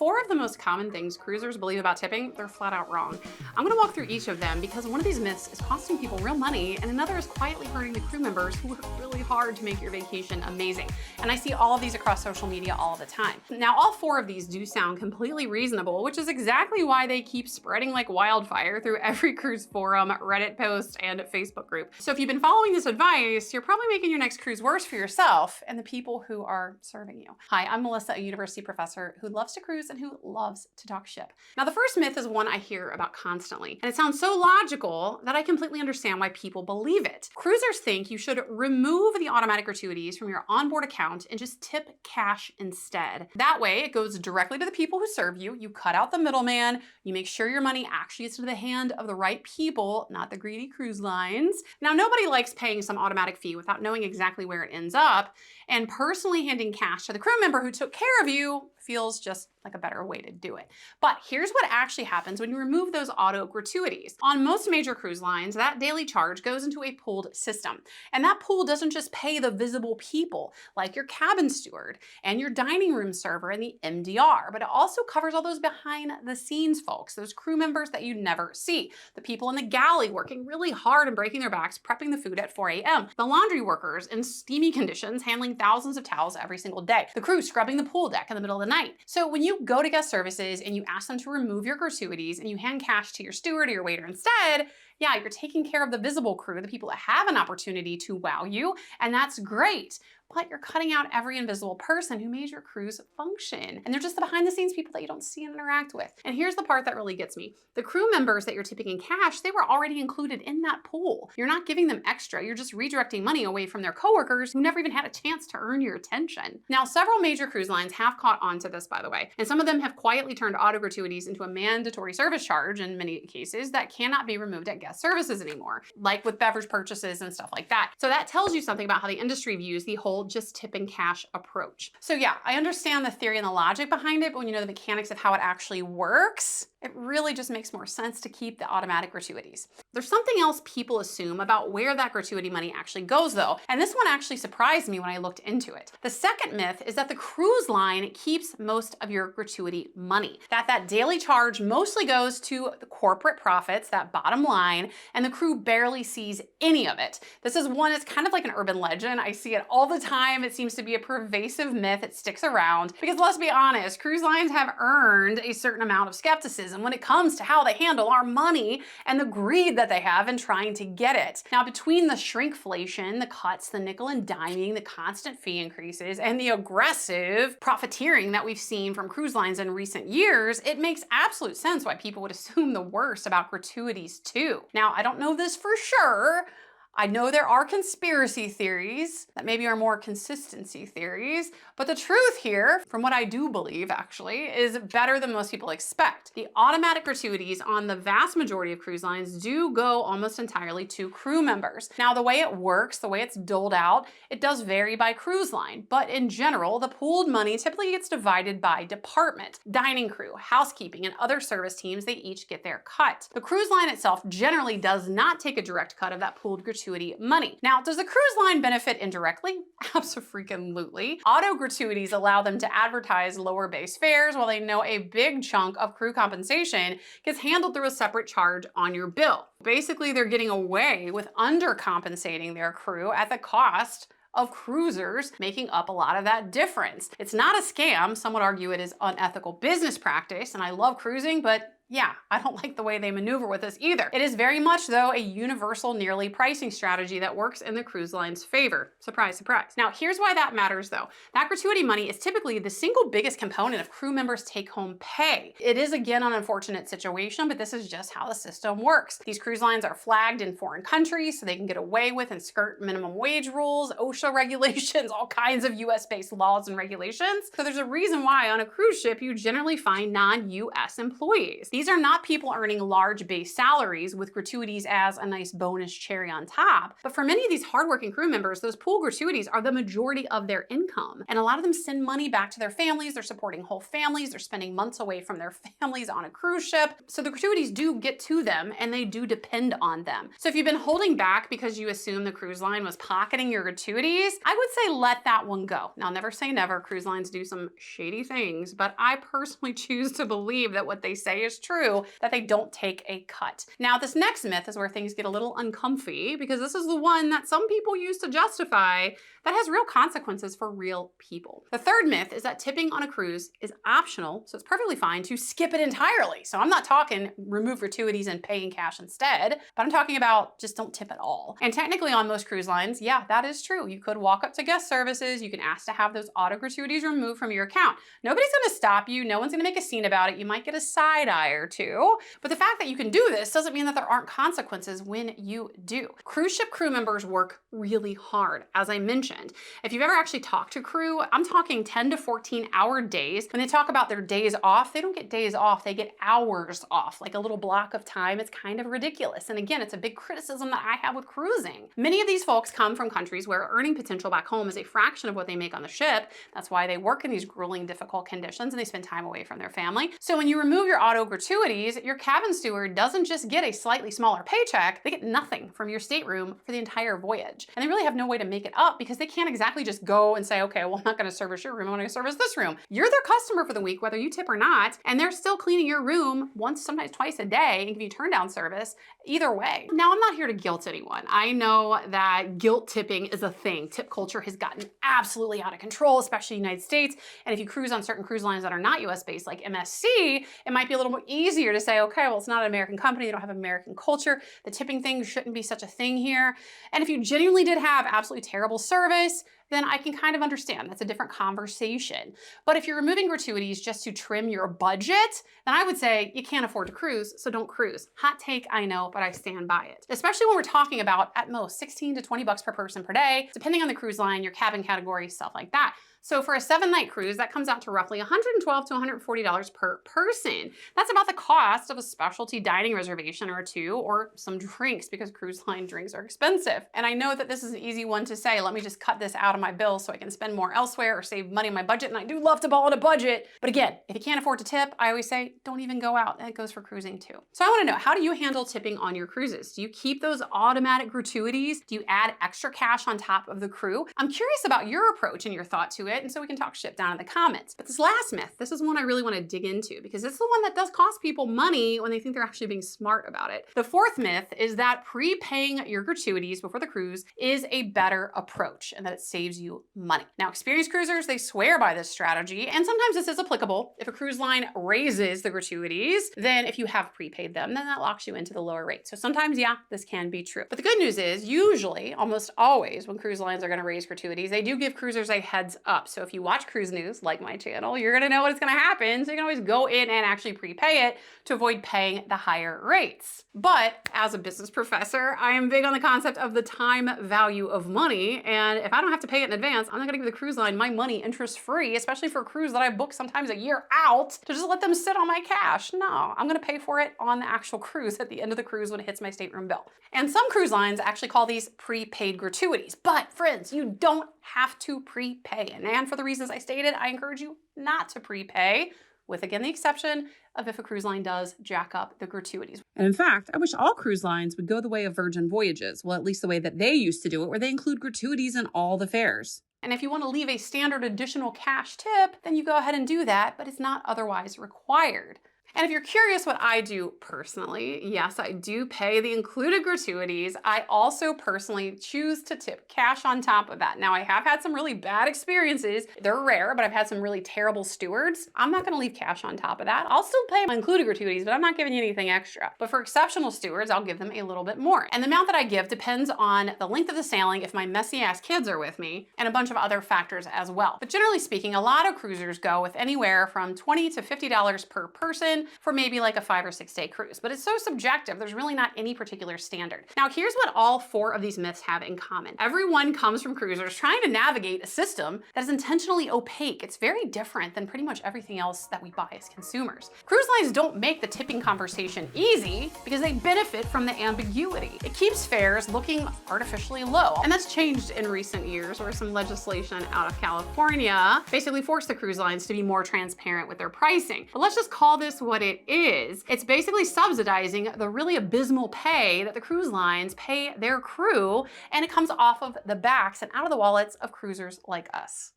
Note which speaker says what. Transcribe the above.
Speaker 1: 4 of the most common things cruisers believe about tipping, they're flat out wrong. I'm gonna walk through each of them because one of these myths is costing people real money and another is quietly hurting the crew members who work really hard to make your vacation amazing. And I see all of these across social media all the time. Now, all 4 of these do sound completely reasonable, which is exactly why they keep spreading like wildfire through every cruise forum, Reddit post, and Facebook group. So if you've been following this advice, you're probably making your next cruise worse for yourself and the people who are serving you. Hi, I'm Melissa, a university professor who loves to cruise and who loves to talk ship. Now, the first myth is one I hear about constantly, and it sounds so logical that I completely understand why people believe it. Cruisers think you should remove the automatic gratuities from your onboard account and just tip cash instead. That way, it goes directly to the people who serve you. You cut out the middleman. You make sure your money actually gets to the hand of the right people, not the greedy cruise lines. Now, nobody likes paying some automatic fee without knowing exactly where it ends up, and personally handing cash to the crew member who took care of you feels just like a better way to do it. But here's what actually happens when you remove those auto gratuities. On most major cruise lines, that daily charge goes into a pooled system. And that pool doesn't just pay the visible people, like your cabin steward and your dining room server and the MDR, but it also covers all those behind the scenes folks, those crew members that you never see, the people in the galley working really hard and breaking their backs, prepping the food at 4 a.m., the laundry workers in steamy conditions, handling thousands of towels every single day, the crew scrubbing the pool deck in the middle of the night. So when you go to guest services and you ask them to remove your gratuities and you hand cash to your steward or your waiter instead, yeah, you're taking care of the visible crew, the people that have an opportunity to wow you, and that's great. But you're cutting out every invisible person who made your cruise function. And they're just the behind the scenes people that you don't see and interact with. And here's the part that really gets me. The crew members that you're tipping in cash, they were already included in that pool. You're not giving them extra. You're just redirecting money away from their coworkers who never even had a chance to earn your attention. Now, several major cruise lines have caught on to this, by the way. And some of them have quietly turned auto gratuities into a mandatory service charge in many cases that cannot be removed at guest services anymore, like with beverage purchases and stuff like that. So that tells you something about how the industry views the whole just tip and cash approach. So yeah, I understand the theory and the logic behind it, but when you know the mechanics of how it actually works, it really just makes more sense to keep the automatic gratuities. There's something else people assume about where that gratuity money actually goes though, and this one actually surprised me when I looked into it. The second myth is that the cruise line keeps most of your gratuity money, that daily charge mostly goes to the corporate profits, that bottom line, and the crew barely sees any of it. This is one, it's kind of like an urban legend. I see it all the time. It seems to be a pervasive myth. It sticks around because let's be honest, cruise lines have earned a certain amount of skepticism when it comes to how they handle our money and the greed that they have in trying to get it. Now, between the shrinkflation, the cuts, the nickel and diming, the constant fee increases, and the aggressive profiteering that we've seen from cruise lines in recent years, it makes absolute sense why people would assume the worst about gratuities too. Now, I don't know this for sure. I know there are conspiracy theories that maybe are more consistency theories, but the truth here, from what I do believe actually, is better than most people expect. The automatic gratuities on the vast majority of cruise lines do go almost entirely to crew members. Now, the way it works, the way it's doled out, it does vary by cruise line, but in general, the pooled money typically gets divided by department. Dining crew, housekeeping, and other service teams, they each get their cut. The cruise line itself generally does not take a direct cut of that pooled gratuity money. Now, does the cruise line benefit indirectly? Abso-freaking-lutely. Auto gratuities allow them to advertise lower base fares while they know a big chunk of crew compensation gets handled through a separate charge on your bill. Basically, they're getting away with undercompensating their crew at the cost of cruisers, making up a lot of that difference. It's not a scam. Some would argue it is unethical business practice, and I love cruising, but yeah, I don't like the way they maneuver with this either. It is very much, though, a universal nearly pricing strategy that works in the cruise line's favor. Surprise, surprise. Now, here's why that matters, though. That gratuity money is typically the single biggest component of crew members' take-home pay. It is, again, an unfortunate situation, but this is just how the system works. These cruise lines are flagged in foreign countries so they can get away with and skirt minimum wage rules, OSHA regulations, all kinds of US-based laws and regulations. So there's a reason why on a cruise ship, you generally find non-US employees. These are not people earning large base salaries with gratuities as a nice bonus cherry on top. But for many of these hardworking crew members, those pool gratuities are the majority of their income. And a lot of them send money back to their families. They're supporting whole families. They're spending months away from their families on a cruise ship. So the gratuities do get to them and they do depend on them. So if you've been holding back because you assume the cruise line was pocketing your gratuities, I would say let that one go. Now, never say never. Cruise lines do some shady things, but I personally choose to believe that what they say is true, that they don't take a cut. Now, this next myth is where things get a little uncomfy because this is the one that some people use to justify that has real consequences for real people. The third myth is that tipping on a cruise is optional, so it's perfectly fine to skip it entirely. So I'm not talking remove gratuities and pay in cash instead, but I'm talking about just don't tip at all. And technically on most cruise lines, yeah, that is true. You could walk up to guest services, you can ask to have those auto gratuities removed from your account. Nobody's gonna stop you, no one's gonna make a scene about it. You might get a side eye or two, but the fact that you can do this doesn't mean that there aren't consequences when you do. Cruise ship crew members work really hard, as I mentioned. If you've ever actually talked to crew, I'm talking 10 to 14-hour days. When they talk about their days off, they don't get days off, they get hours off, like a little block of time. It's kind of ridiculous. And again, it's a big criticism that I have with cruising. Many of these folks come from countries where earning potential back home is a fraction of what they make on the ship. That's why they work in these grueling, difficult conditions and they spend time away from their family. So when you remove your auto gratuities, your cabin steward doesn't just get a slightly smaller paycheck, they get nothing from your stateroom for the entire voyage. And they really have no way to make it up because they can't exactly just go and say, okay, well, I'm not gonna service your room, I'm gonna service this room. You're their customer for the week, whether you tip or not, and they're still cleaning your room once, sometimes twice a day and give you turn down service either way. Now, I'm not here to guilt anyone. I know that guilt tipping is a thing. Tip culture has gotten absolutely out of control, especially in the United States. And if you cruise on certain cruise lines that are not US based, like MSC, it might be a little more easier to say, okay, well, it's not an American company, they don't have American culture. The tipping thing shouldn't be such a thing here. And if you genuinely did have absolutely terrible service, then I can kind of understand. That's a different conversation. But if you're removing gratuities just to trim your budget, then I would say you can't afford to cruise, so don't cruise. Hot take, I know, but I stand by it. Especially when we're talking about at most 16 to 20 bucks per person per day, depending on the cruise line, your cabin category, stuff like that. So for a 7-night cruise, that comes out to roughly $112 to $140 per person. That's about the cost of a specialty dining reservation or two, or some drinks, because cruise line drinks are expensive. And I know that this is an easy one to say, let me just cut this out of my bill so I can spend more elsewhere or save money on my budget. And I do love to ball on a budget. But again, if you can't afford to tip, I always say, don't even go out. And it goes for cruising too. So I wanna know, how do you handle tipping on your cruises? Do you keep those automatic gratuities? Do you add extra cash on top of the crew? I'm curious about your approach and your thought to it. And so we can talk shit down in the comments. But this last myth, this is one I really want to dig into because it's the one that does cost people money when they think they're actually being smart about it. The fourth myth is that prepaying your gratuities before the cruise is a better approach and that it saves you money. Now, experienced cruisers, they swear by this strategy, and sometimes this is applicable. If a cruise line raises the gratuities, then if you have prepaid them, then that locks you into the lower rate. So sometimes, yeah, this can be true. But the good news is usually, almost always, when cruise lines are going to raise gratuities, they do give cruisers a heads up. So if you watch cruise news, like my channel, you're gonna know what's gonna happen. So you can always go in and actually prepay it to avoid paying the higher rates. But as a business professor, I am big on the concept of the time value of money. And if I don't have to pay it in advance, I'm not gonna give the cruise line my money interest-free, especially for a cruise that I book sometimes a year out, to just let them sit on my cash. No, I'm gonna pay for it on the actual cruise at the end of the cruise when it hits my stateroom bill. And some cruise lines actually call these prepaid gratuities. But friends, you don't have to prepay. And for the reasons I stated, I encourage you not to prepay, with again the exception of if a cruise line does jack up the gratuities.
Speaker 2: And in fact, I wish all cruise lines would go the way of Virgin Voyages, well, at least the way that they used to do it, where they include gratuities in all the fares.
Speaker 1: And if you want to leave a standard additional cash tip, then you go ahead and do that, but it's not otherwise required. And if you're curious what I do personally, yes, I do pay the included gratuities. I also personally choose to tip cash on top of that. Now, I have had some really bad experiences. They're rare, but I've had some really terrible stewards. I'm not gonna leave cash on top of that. I'll still pay my included gratuities, but I'm not giving you anything extra. But for exceptional stewards, I'll give them a little bit more. And the amount that I give depends on the length of the sailing, if my messy ass kids are with me, and a bunch of other factors as well. But generally speaking, a lot of cruisers go with anywhere from $20 to $50 per person compensation for maybe like a 5 or 6 day cruise. But it's so subjective, there's really not any particular standard. Now, here's what all 4 of these myths have in common. Everyone comes from cruisers trying to navigate a system that is intentionally opaque. It's very different than pretty much everything else that we buy as consumers. Cruise lines don't make the tipping conversation easy because they benefit from the ambiguity. It keeps fares looking artificially low. And that's changed in recent years, where some legislation out of California basically forced the cruise lines to be more transparent with their pricing. But let's just call this what it is. It's basically subsidizing the really abysmal pay that the cruise lines pay their crew, and it comes off of the backs and out of the wallets of cruisers like us.